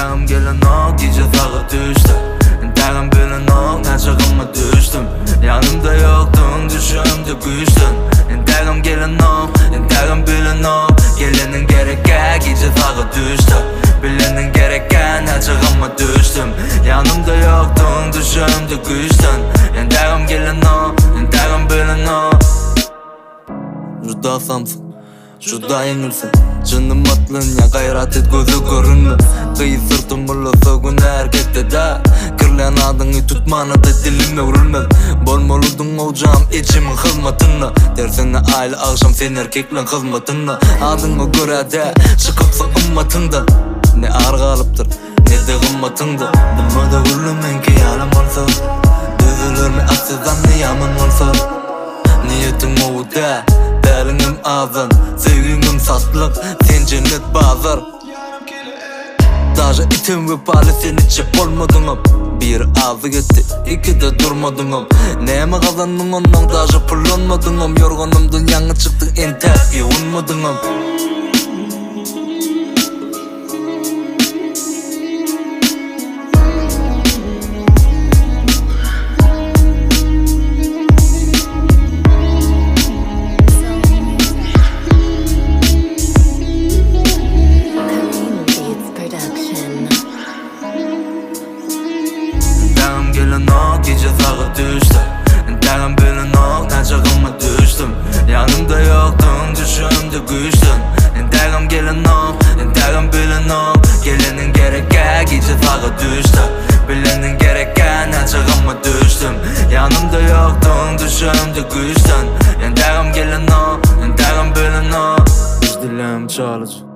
Dağım gelen o gece sağa düştü. Dağım bilen o açığıma düştüm. Yanımda yoktun, düşümde güçtün. Dağım gelen o, dağım bilen o. Gelenin gereken gece sağa düştü. Bilenin gereken açığıma düştüm. Yanımda yoktun, düşümde güçtün. Dağım gelen o, dağım bilen o. Juda samsın, juda yengilsin. Canım atlın ya gayrat et gözü görünme. Kıyı sırtım bulasa gün erkekte da. Kirlen adını tutmana da dilim öğrülmez. Bolmaludun olacağım içimin hizmetine. Dersene aile akşam sen erkeklen hizmetine. Adını göre de çıkıpsa ımmatında. Ne ağır kalıptır ne de gımmatında. Dımma da gülümen ki yalan olsa. Düzülür mü aksızdan ne yaman olsa. Niyetim o da delinim ağzın, sevgim satlık, sen cennet bazar. Daja itim ve pali sen içip olmadın. Bir ağzı gitti, iki de durmadın. Neyme kazandın ondan daja pullanmadın. Yorgunum dünyanı çıktı interview unmadın. Gece sağa düştü. Dağım bilen o açığıma düştüm. Yanımda yoktun, düşümde güçtün. Dağım gelen o, dağım bilen o. Gelenin gereken gece sağa düştü. Bilenin gereken açığıma düştüm. Yanımda yoktun, düşümde güçtün. Dağım gelen o, dağım bilen o. Dilim çalıcı.